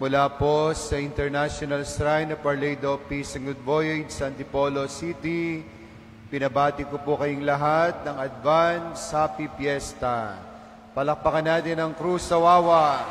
Mula po sa International Shrine of Our Lady of Peace and Good Voyage sa Antipolo City, pinabati ko po kayong lahat ng advance Happy Fiesta. Palakpakan natin ang Cruz sa Wawa.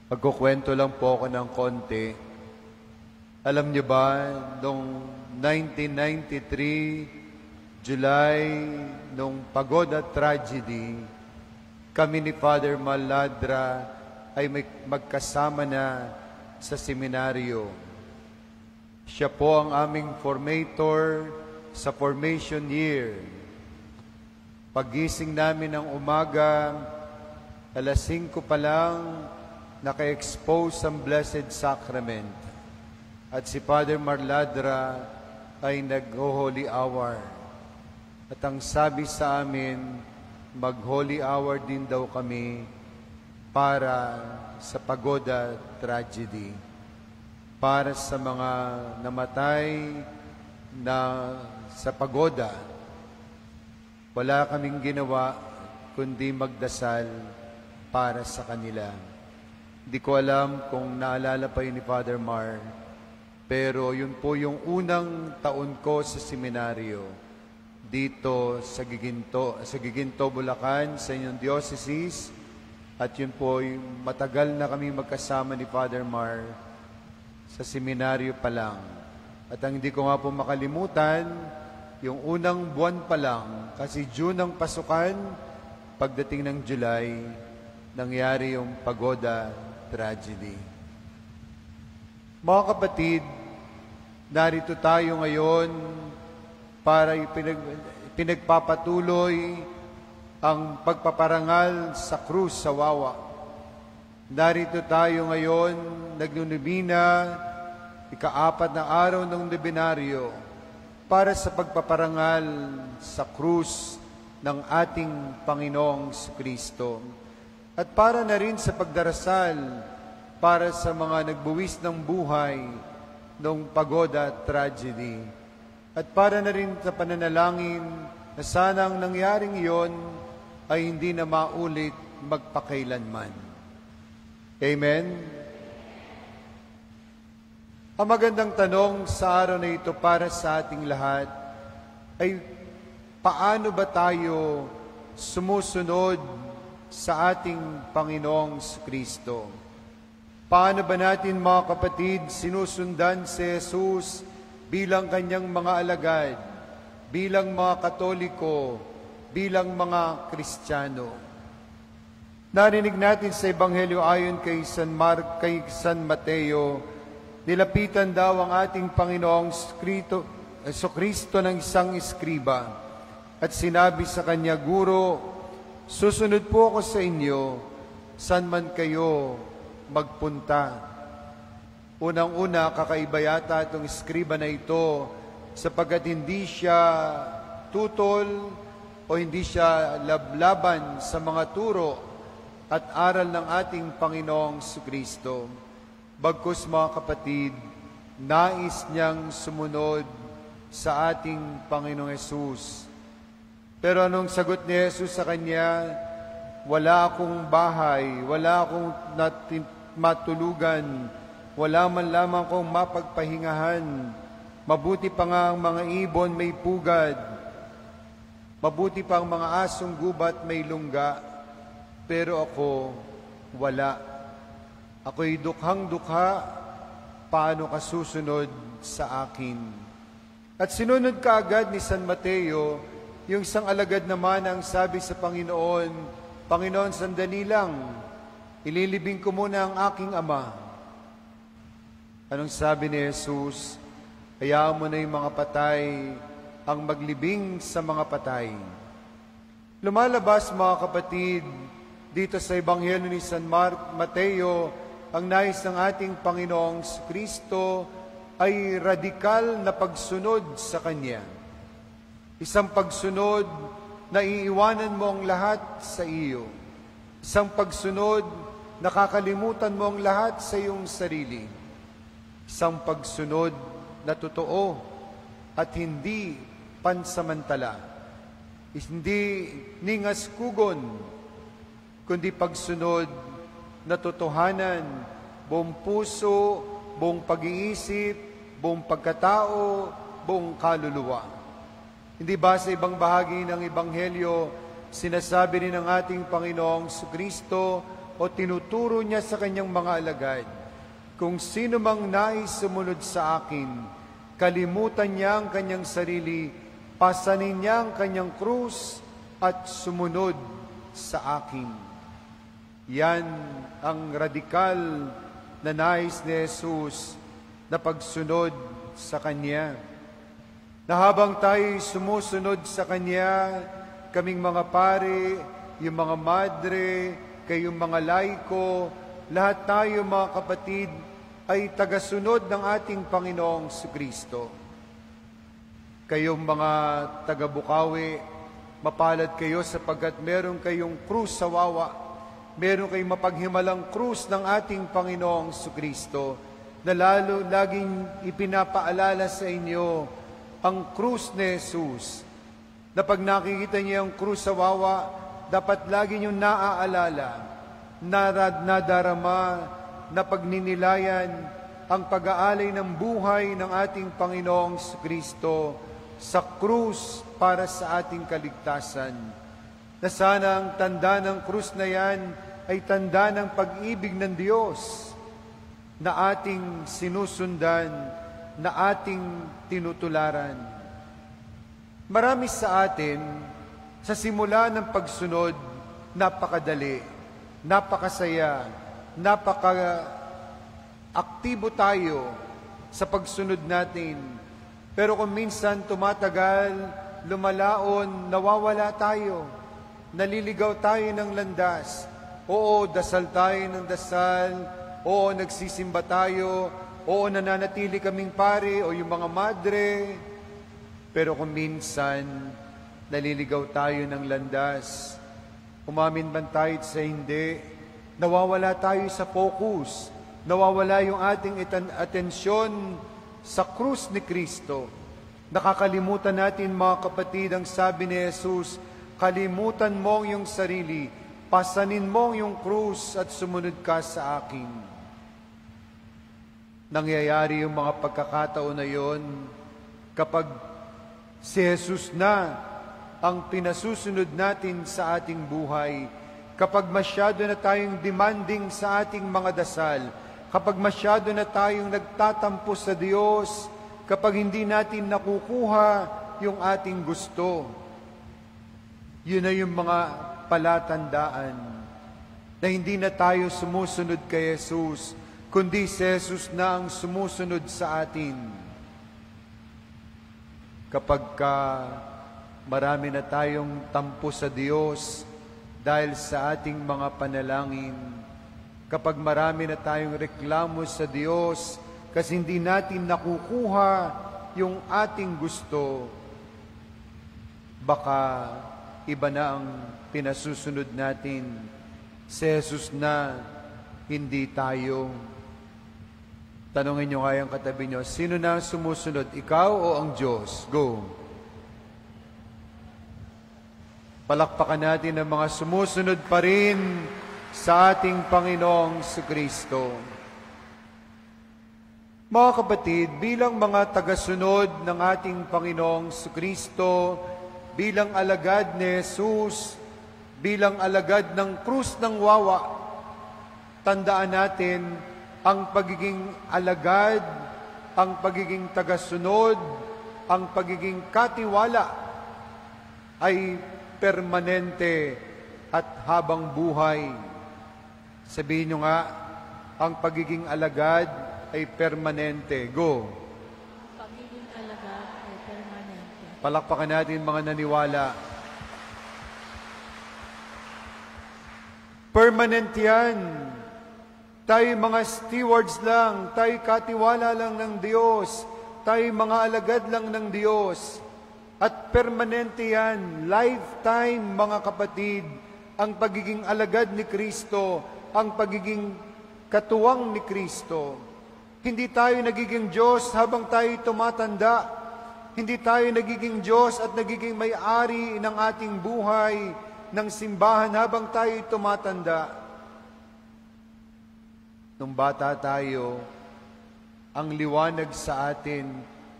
Magkukwento lang po ako ng konti. Alam niyo ba, noong 1993, July, nung Pagoda Tragedy, kami ni Father Maladra ay magkasama na sa seminaryo. Siya po ang aming formator sa formation year. Pagising namin ng umaga, alas 5 pa lang, naka-expose ang Blessed Sacrament. At si Father Maladra ay nag-Holy Hour. At ang sabi sa amin, mag-Holy Hour din daw kami para sa Pagoda Tragedy. Para sa mga namatay na sa Pagoda, wala kaming ginawa kundi magdasal para sa kanila. Hindi ko alam kung naalala pa yun ni Father Mar, pero yun po yung unang taon ko sa seminaryo dito sa Giginto, Bulacan, sa inyong diocese. At yun po, matagal na kami magkasama ni Father Mar sa seminaryo pa lang. At ang hindi ko nga po makalimutan, yung unang buwan pa lang, kasi June ang pasukan, pagdating ng July, nangyari yung Pagoda Tragedy. Mga kapatid, narito tayo ngayon para pinagpapatuloy ang pagpaparangal sa krus sa Wawa. Narito tayo ngayon, nagnunubina, ika-4 na araw ng nobinaryo, para sa pagpaparangal sa krus ng ating Panginoong Kristo. At para na rin sa pagdarasal para sa mga nagbuwis ng buhay ng Pagoda Tragedy. At para na rin sa pananalangin na sana ang nangyaring iyon ay hindi na maulit magpakailanman. Amen? Ang magandang tanong sa araw na ito para sa ating lahat ay paano ba tayo sumusunod sa ating Panginoong Kristo? Paano ba natin, mga kapatid, sinusundan si Jesus bilang kanyang mga alagad, bilang mga Katoliko, bilang mga Kristiyano? Narinig natin sa Ebanghelyo ayon kay San Mateo, nilapitan daw ang ating Panginoong Kristo ng isang eskriba at sinabi sa kanya, Guro, susunod po ako sa inyo, saan man kayo magpunta. Unang-una, kakaiba yata itong eskriba na ito sapagkat hindi siya tutol o hindi siya lablaban sa mga turo at aral ng ating Panginoong Kristo. Bagkus, mga kapatid, nais niyang sumunod sa ating Panginoong Yesus. Pero anong sagot ni Jesus sa kanya? Wala akong bahay, wala akong matulugan, wala man lamang kong mapagpahingahan. Mabuti pa nga ang mga ibon may pugad. Mabuti pa ang mga asong gubat may lungga. Pero ako, wala. Ako'y dukhang-dukha. Paano ka susunod sa akin? At sinunod kaagad ni San Mateo, yung isang alagad naman ang sabi sa Panginoon, Panginoon, sandali lang. Ililibing ko muna ang aking ama. Anong sabi ni Jesus? Hayaan mo na yung mga patay ang maglibing sa mga patay. Lumalabas, mga kapatid, dito sa Ebanghelyo ni San Mateo, ang nais ng ating Panginoong Kristo ay radikal na pagsunod sa Kanya. Isang pagsunod na iiwanan mo ang lahat sa iyo. Isang pagsunod na kakalimutan mo ang lahat sa iyong sarili. Isang pagsunod na totoo at hindi pansamantala. Hindi ningas kugon, kundi pagsunod na totohanan, buong puso, buong pag-iisip, buong pagkatao, buong kaluluwa. Hindi ba sa ibang bahagi ng Ebanghelyo, sinasabi rin ng ating Panginoong Kristo o tinuturo niya sa kanyang mga alagad, kung sino mang nais sumunod sa akin, kalimutan niya ang kanyang sarili, pasanin niya ang kanyang krus at sumunod sa akin. Yan ang radikal na nais ni Jesus na pagsunod sa Kanya. Na habang tayo sumusunod sa Kanya, kaming mga pare, yung mga madre, kayong mga laiko, lahat tayo mga kapatid ay tagasunod ng ating Panginoong Kristo. Kayong mga taga-Bukawi, mapalad kayo sapagkat meron kayong krus sa wawa, meron kayong mapaghimalang krus ng ating Panginoong Kristo na laging ipinapaalala sa inyo ang krus ni Jesus. Na pag nakikita niyo ang krus sa wawa, dapat lagi niyong naaalala, nadarama, na pagninilayan ang pag-aalay ng buhay ng ating Panginoong Kristo sa krus para sa ating kaligtasan. Na sana ang tanda ng krus na yan ay tanda ng pag-ibig ng Diyos na ating sinusundan, na ating tinutularan. Marami sa atin, sa simula ng pagsunod, napakadali, napakasaya, napaka-aktibo tayo sa pagsunod natin. Pero kung minsan tumatagal, lumalaon, nawawala tayo, naliligaw tayo ng landas. Oo, dasal tayo ng dasal. Oo, nagsisimba tayo. Oo, nananatili kaming pare o yung mga madre. Pero kung minsan, naliligaw tayo ng landas, umamin man tayo sa hindi, nawawala tayo sa focus, nawawala yung ating atensyon sa krus ni Kristo. Nakakalimutan natin mga kapatid ang sabi ni Jesus, kalimutan mo yung sarili, pasanin mo yung krus at sumunod ka sa akin. Nangyayari yung mga pagkakataon na yon kapag si Jesus na ang pinasusunod natin sa ating buhay, kapag masyado na tayong demanding sa ating mga dasal, kapag masyado na tayong nagtatampo sa Diyos, kapag hindi natin nakukuha yung ating gusto. Yun na yung mga palatandaan na hindi na tayo sumusunod kay Jesus, kundi si Jesus na ang sumusunod sa atin. Kapag marami na tayong tampo sa Diyos dahil sa ating mga panalangin, kapag marami na tayong reklamo sa Diyos kasi hindi natin nakukuha yung ating gusto, baka iba na ang pinasusunod natin. Si Jesus na, hindi tayo. Tanungin nyo nga yung katabi nyo, sino na ang sumusunod? Ikaw o ang Diyos? Go. Palakpakan natin ang mga sumusunod pa rin sa ating Panginoong Kristo. Mga kapatid, bilang mga tagasunod ng ating Panginoong Kristo, bilang alagad ni Jesus, bilang alagad ng krus ng wawa, tandaan natin ang pagiging alagad, ang pagiging tagasunod, ang pagiging katiwala ay permanente at habang buhay. Sabihin nyo nga, ang pagiging alagad ay permanente. Go. Pagiging alagad ay permanente. Palakpakan natin mga naniwala. Permanent yan. Tayo mga stewards lang, tayo katiwala lang ng Diyos, tayo mga alagad lang ng Diyos. At permanente yan, lifetime mga kapatid, ang pagiging alagad ni Kristo, ang pagiging katuwang ni Kristo. Hindi tayo nagiging Diyos habang tayo tumatanda. Hindi tayo nagiging Diyos at nagiging may-ari ng ating buhay ng simbahan habang tayo'y tumatanda. Nung bata tayo, ang liwanag sa atin,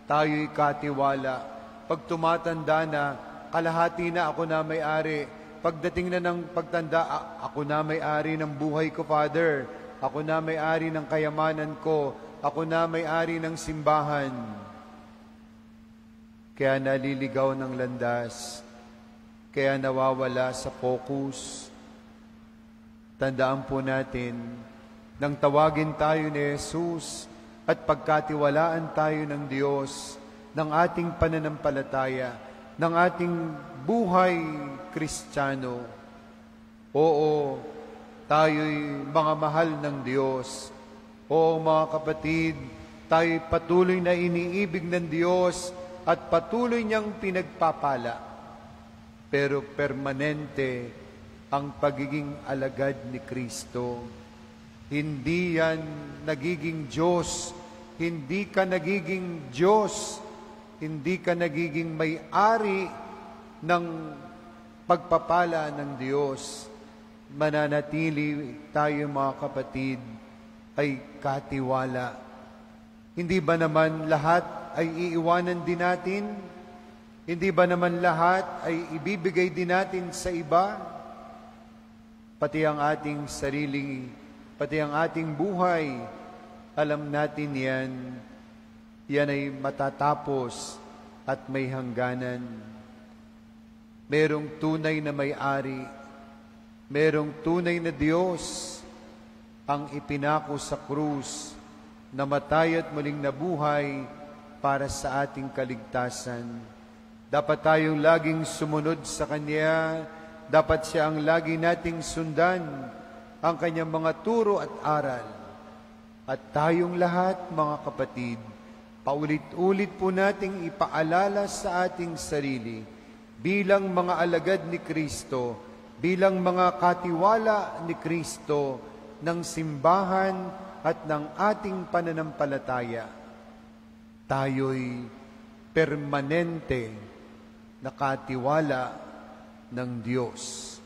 tayo'y katiwala. Pag tumatanda na, kalahati na ako na may-ari. Pagdating na ng pagtanda, ako na may-ari ng buhay ko, Father. Ako na may-ari ng kayamanan ko. Ako na may-ari ng simbahan. Kaya naliligaw ng landas. Kaya nawawala sa focus. Tandaan po natin, nang tawagin tayo ni Jesus at pagkatiwalaan tayo ng Diyos, ng ating pananampalataya, ng ating buhay Kristiyano. Oo, tayo'y mga mahal ng Diyos. Oo, mga kapatid, tayo'y patuloy na iniibig ng Diyos at patuloy niyang pinagpapala. Pero permanente ang pagiging alagad ni Kristo. Hindi yan nagiging Diyos. Hindi ka nagiging Diyos. Hindi ka nagiging may-ari ng pagpapala ng Diyos. Mananatili tayo, mga kapatid, ay katiwala. Hindi ba naman lahat ay iiwanan din natin? Hindi ba naman lahat ay ibibigay din natin sa iba? Pati ang ating sarili, pati ang ating buhay, alam natin yan ay matatapos at may hangganan. Merong tunay na may-ari, merong tunay na Diyos ang ipinako sa krus, namatay at muling nabuhay para sa ating kaligtasan. Dapat tayong laging sumunod sa Kanya, dapat siya ang lagi nating sundan, ang kanyang mga turo at aral. At tayong lahat, mga kapatid, paulit-ulit po nating ipaalala sa ating sarili bilang mga alagad ni Kristo, bilang mga katiwala ni Kristo ng simbahan at ng ating pananampalataya. Tayo'y permanente na katiwala ng Diyos.